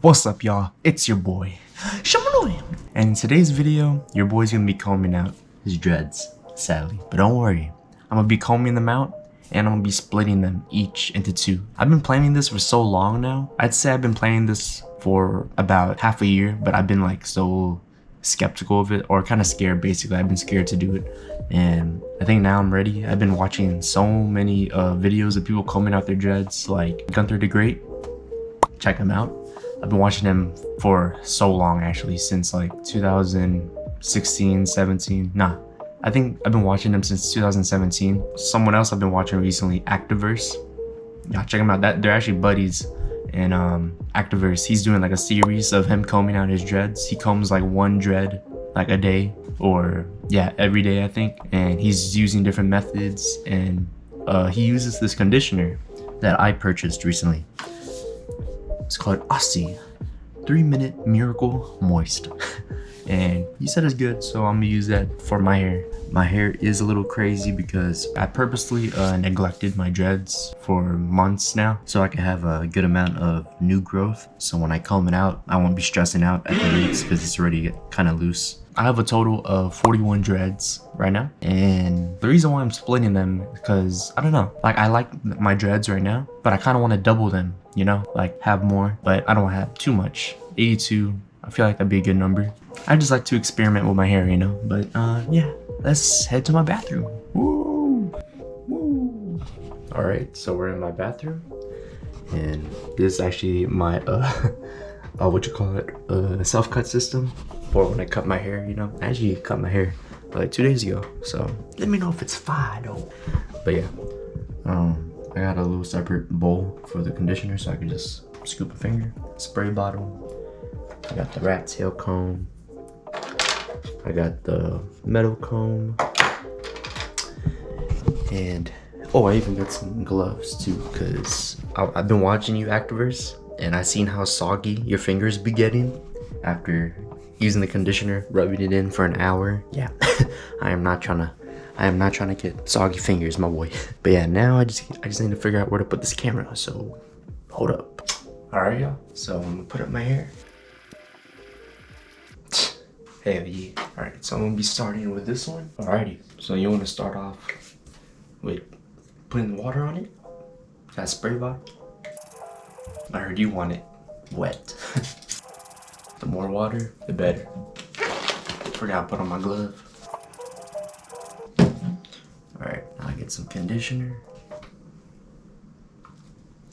What's up, y'all? It's your boy, Shampoo. And in today's video, your boy's gonna be combing out his dreads, sadly. But don't worry, I'm gonna be combing them out and I'm gonna be splitting them each into two. I've been planning this for so long now. I'd say I've been planning this for about half a year, but I've been like so skeptical of it, or kind of scared basically. I've been scared to do it, and I think now I'm ready. I've been watching so many videos of people combing out their dreads, like Gunther the Great. Check him out. I've been watching him for so long, actually, since like 2016, 17. Nah, I think I've been watching him since 2017. Someone else I've been watching recently, Activerse. Yeah, check him out. They're actually buddies. And Activerse, he's doing like a series of him combing out his dreads. He combs like one dread like a day, or yeah, every day I think. And he's using different methods, and he uses this conditioner that I purchased recently. It's called Aussie 3-Minute Miracle Moist. And he said it's good, so I'm gonna use that for my hair. My hair is a little crazy because I purposely neglected my dreads for months now, so I can have a good amount of new growth. So when I comb it out, I won't be stressing out at the roots because it's already kind of loose. I have a total of 41 dreads right now, and the reason why I'm splitting them is because, I don't know, like I like my dreads right now, but I kind of want to double them, you know, like have more, but I don't want to have too much. 82, I feel like that'd be a good number. I just like to experiment with my hair, you know, but yeah, let's head to my bathroom. Woo! Woo! All right, so we're in my bathroom, and this is actually my self-cut system for when I cut my hair, you know. I actually cut my hair like 2 days ago, so let me know if it's fine though. But yeah, I got a little separate bowl for the conditioner, so I can just scoop a finger. Spray bottle. I got the rat tail comb. I got the metal comb. And oh, I even got some gloves too, because I've been watching you, Activerse, and I seen how soggy your fingers be getting after using the conditioner, rubbing it in for an hour. Yeah, I am not trying to get soggy fingers, my boy. But yeah, now I just need to figure out where to put this camera, so hold up. All right, y'all, so I'm gonna put up my hair. Hell yeah. All right, so I'm gonna be starting with this one. Alrighty, so you want to start off with putting the water on it. That spray bottle. I heard you want it wet. The more water, the better. Forgot to put on my glove. Alright, now I get some conditioner.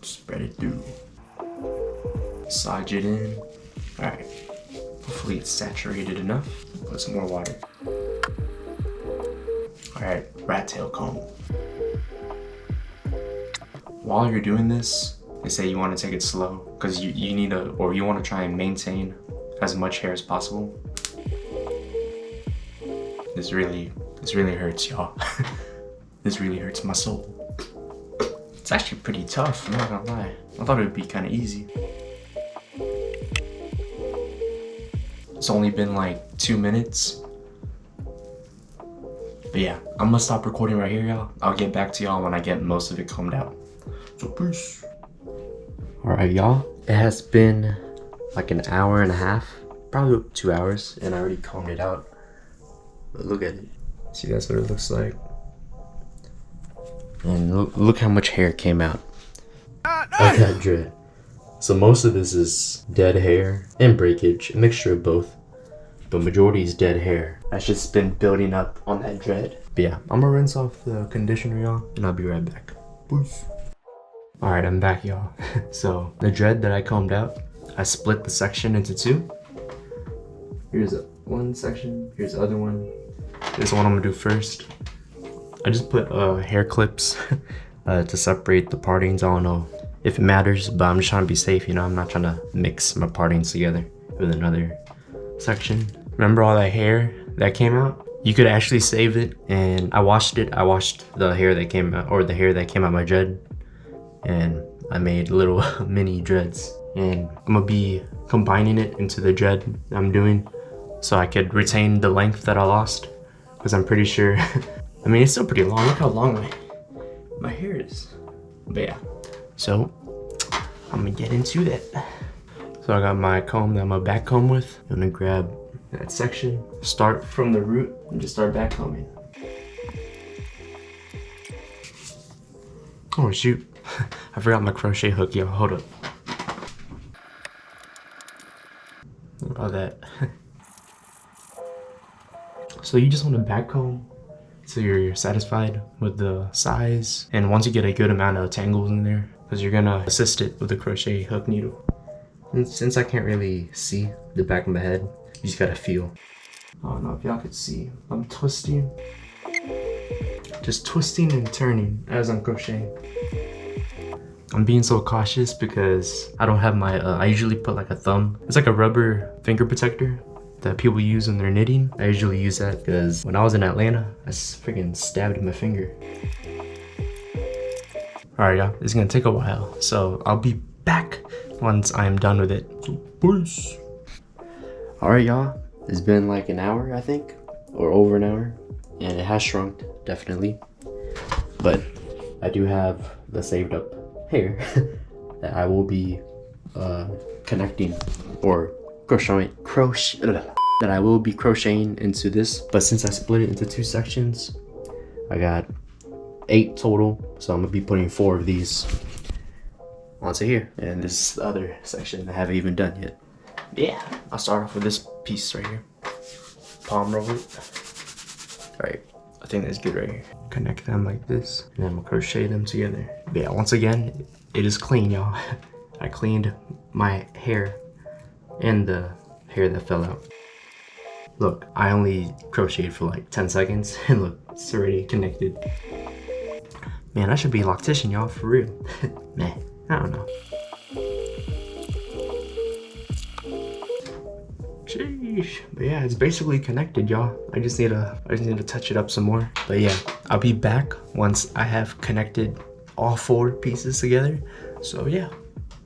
Spread it through. Massage it in. Alright, hopefully it's saturated enough. Put some more water. Alright, rat tail comb. While you're doing this, they say you want to take it slow because you need to, or you want to try and maintain as much hair as possible. This really hurts, y'all. This really hurts my soul. It's actually pretty tough, I'm not gonna lie. I thought it would be kind of easy. It's only been like 2 minutes. But yeah, I'm gonna stop recording right here, y'all. I'll get back to y'all when I get most of it combed out. So peace. Alright, y'all. It has been like an hour and a half, probably 2 hours, and I already combed it out. But look at it. See, that's what it looks like. And look how much hair came out. I got dread. So most of this is dead hair and breakage, a mixture of both. But majority is dead hair. That's just been building up on that dread. But yeah, I'm gonna rinse off the conditioner, y'all, and I'll be right back. Peace. Alright, I'm back, y'all. So the dread that I combed out, I split the section into two. Here's one section, here's the other one. This one I'm gonna do first. I just put hair clips to separate the partings. I don't know if it matters, but I'm just trying to be safe, you know. I'm not trying to mix my partings together with another section. Remember all that hair that came out? You could actually save it, and I washed it. I washed the hair that came out, or the hair that came out my dread, and I made little mini dreads. And I'm gonna be combining it into the dread I'm doing so I could retain the length that I lost, because I'm pretty sure I mean, it's still pretty long. Look how long my hair is. But yeah, so I'm gonna get into that. So I got my comb that I'm gonna back comb with. I'm gonna grab that section, start from the root, and just start back combing. Oh shoot, I forgot my crochet hook, yo, hold up. What about that? So you just want to back comb so you're satisfied with the size, and once you get a good amount of tangles in there, because you're gonna assist it with the crochet hook needle. And since I can't really see the back of my head, you just gotta feel. I don't know if y'all could see, I'm twisting, just twisting and turning as I'm crocheting. I'm being so cautious because I don't have my, I usually put like a thumb. It's like a rubber finger protector that people use when they're knitting. I usually use that because when I was in Atlanta, I freaking stabbed my finger. All right, y'all, it's gonna take a while. So I'll be back once I'm done with it. So peace. All right, y'all, it's been like an hour, I think, or over an hour, and it has shrunk, definitely. But I do have the saved up hair that I will be connecting or crocheting that I will be crocheting into this. But since I split it into 2 sections, I got 8 total, so I'm gonna be putting 4 of these onto here, and this is the other section I haven't even done yet. Yeah, I'll start off with this piece right here, palm roll it. All right, I think that's good right here. Connect them like this, and then I'm gonna crochet them together. But yeah, once again, it is clean, y'all. I cleaned my hair and the hair that fell out. Look, I only crocheted for like 10 seconds, and look, it's already connected. Man, I should be a loctician, y'all, for real. Man, I don't know. Sheesh. But yeah, it's basically connected, y'all. I just need to touch it up some more. But yeah, I'll be back once I have connected all 4 pieces together. So yeah.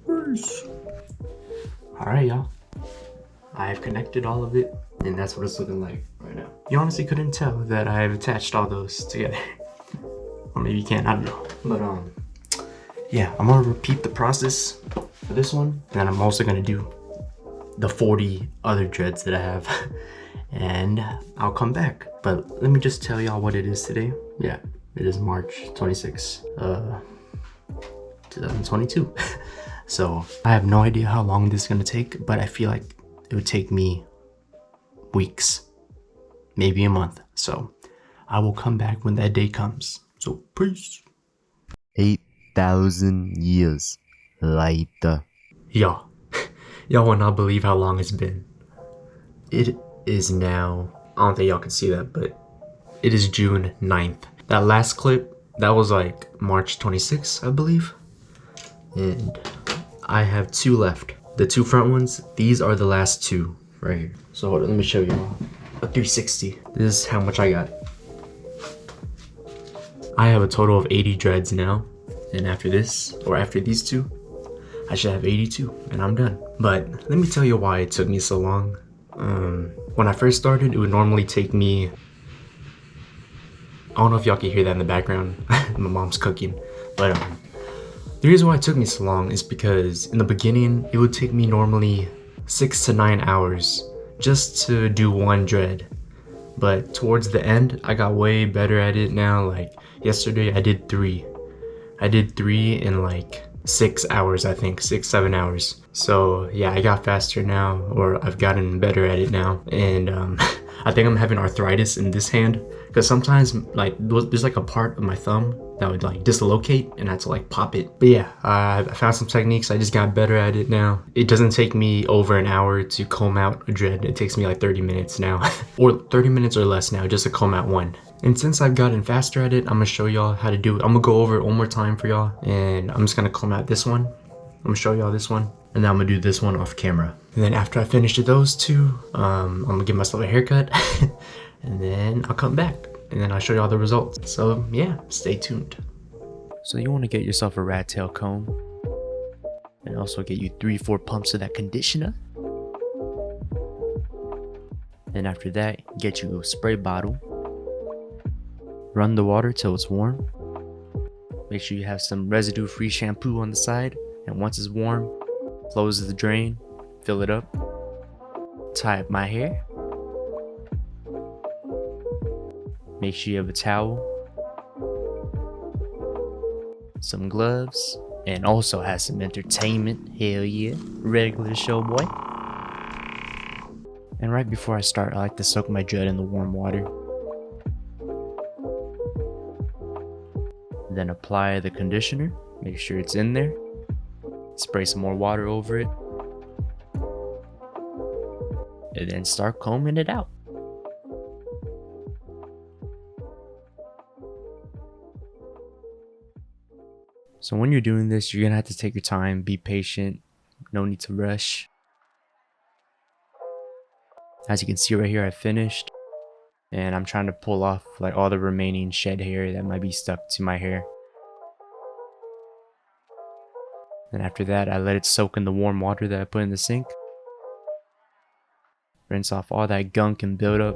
Peace. All right, y'all. I have connected all of it, and that's what it's looking like right now. You honestly couldn't tell that I have attached all those together. Or maybe you can, I don't know. But yeah, I'm gonna repeat the process for this one, and then I'm also gonna do the 40 other dreads that I have. And I'll come back. But let me just tell y'all what it is today. Yeah, it is March 26, 2022. So I have no idea how long this is gonna take, but I feel like it would take me weeks, maybe a month. So I will come back when that day comes. So peace. 8,000 years later. Y'all will not believe how long it's been. It is now, I don't think y'all can see that, but it is June 9th. That last clip, that was like March 26th, I believe. And I have 2 left. The 2 front ones, these are the last 2 right here. So hold on, let me show you a 360. This is how much I got. I have a total of 80 dreads now. And after this, or after these 2, I should have 82 and I'm done. But let me tell you why it took me so long. When I first started, it would normally take me, I don't know if y'all can hear that in the background. My mom's cooking. But the reason why it took me so long is because in the beginning, it would take me normally 6 to 9 hours just to do 1 dread. But towards the end, I got way better at it now. Like yesterday, I did 3. I did 3 in like 6 hours, I think, 6-7 hours. So yeah, I got faster now, or I've gotten better at it now. And I think I'm having arthritis in this hand, because sometimes like there's like a part of my thumb that would like dislocate and I had to like pop it. But yeah, I found some techniques. I just got better at it now. It doesn't take me over an hour to comb out a dread. It takes me like 30 minutes now or 30 minutes or less now just to comb out one. And since I've gotten faster at it, I'm gonna show y'all how to do it. I'm gonna go over it one more time for y'all, and I'm just gonna comb out this one. I'm gonna show y'all this one, and then I'm gonna do this one off camera. And then after I finish those 2, I'm gonna give myself a haircut, and then I'll come back, and then I'll show y'all the results. So yeah, stay tuned. So you wanna get yourself a rat tail comb, and also get you 3-4 pumps of that conditioner. And after that, get you a spray bottle. Run the water till it's warm. Make sure you have some residue-free shampoo on the side, and once it's warm, close the drain fill it up, tie up my hair. Make sure you have a towel, some gloves, and also has some entertainment. Hell yeah, regular show boy. And right before I start, I like to soak my dread in the warm water. Then apply the conditioner, make sure it's in there. Spray some more water over it. And then start combing it out. So when you're doing this, you're gonna have to take your time, be patient, no need to rush. As you can see right here, I finished, and I'm trying to pull off like all the remaining shed hair that might be stuck to my hair. And after that, I let it soak in the warm water that I put in the sink. Rinse off all that gunk and buildup.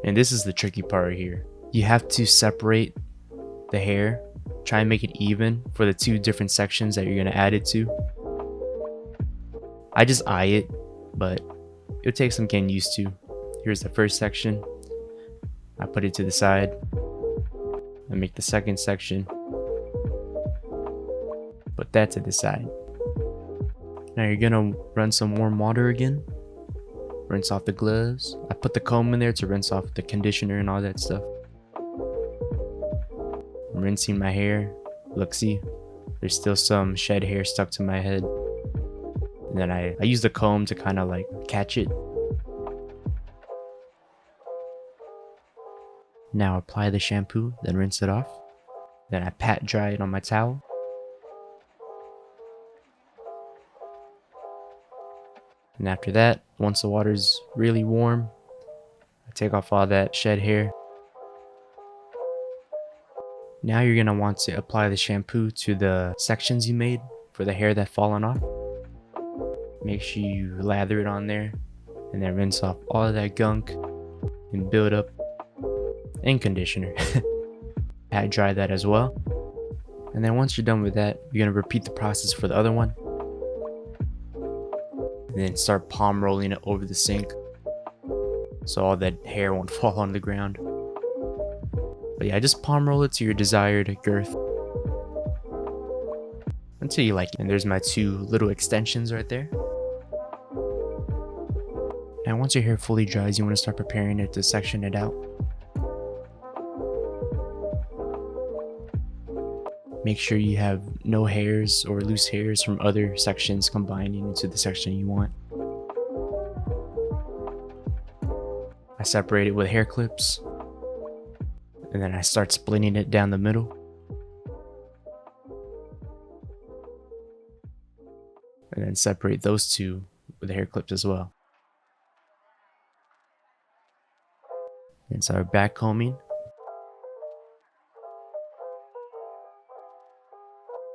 And this is the tricky part right here. You have to separate the hair, try and make it even for the two different sections that you're gonna add it to. I just eye it, but it'll take some getting used to. Here's the first section. I put it to the side. I make the second section. Put that to the side. Now you're gonna run some warm water again. Rinse off the gloves. I put the comb in there to rinse off the conditioner and all that stuff. I'm rinsing my hair. Look, see, there's still some shed hair stuck to my head. And then I use the comb to kind of like catch it. Now apply the shampoo, then rinse it off. Then I pat dry it on my towel. And after that, once the water's really warm, I take off all that shed hair. Now you're gonna want to apply the shampoo to the sections you made for the hair that's fallen off. Make sure you lather it on there and then rinse off all of that gunk and build up and conditioner. Pat dry that as well. And then once you're done with that, you're gonna repeat the process for the other one. And then start palm rolling it over the sink so all that hair won't fall on the ground. But yeah, just palm roll it to your desired girth until you like it. And there's my two little extensions right there. Now once your hair fully dries, you want to start preparing it to section it out. Make sure you have no hairs or loose hairs from other sections combining into the section you want. I separate it with hair clips, and then I start splitting it down the middle. And then separate those two with hair clips as well. And start back combing.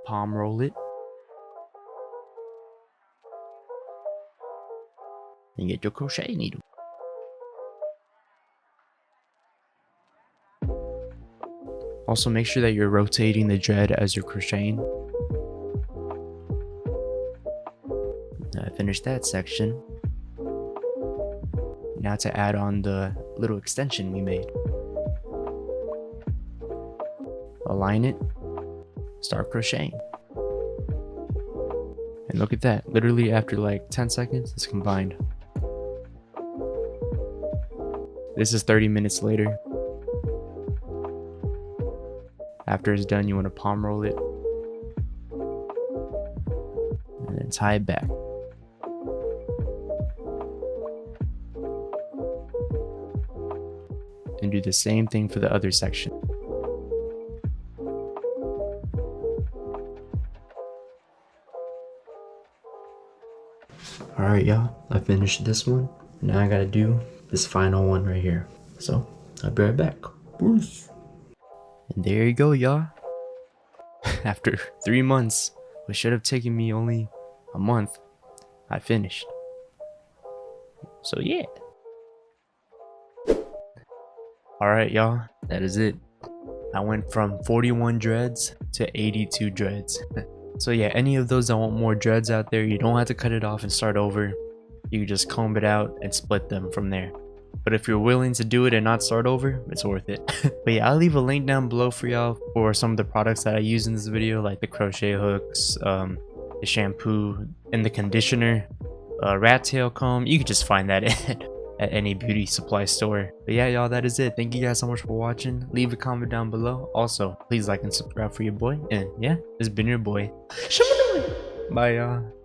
Palm roll it. And get your crochet needle. Also make sure that you're rotating the dread as you're crocheting. I finished that section. Now to add on the little extension we made. Align it. Start crocheting. And look at that, literally after like 10 seconds, it's combined. This is 30 minutes later. After it's done, you want to palm roll it. And then tie it back. And do the same thing for the other section. Alright y'all, I finished this one. Now I gotta do this final one right here. So, I'll be right back. Peace. And there you go y'all. After 3 months, which should have taken me only a month, I finished. So yeah. Alright y'all, that is it. I went from 41 dreads to 82 dreads. So yeah, any of those that want more dreads out there, you don't have to cut it off and start over. You can just comb it out and split them from there. But if you're willing to do it and not start over, it's worth it. But yeah, I'll leave a link down below for y'all for some of the products that I use in this video, like the crochet hooks, the shampoo, and the conditioner, rat tail comb. You can just find that at any beauty supply store. But yeah, y'all, that is it. Thank you guys so much for watching. Leave a comment down below. Also, please like and subscribe for your boy. And yeah, this has been your boy. Bye, y'all.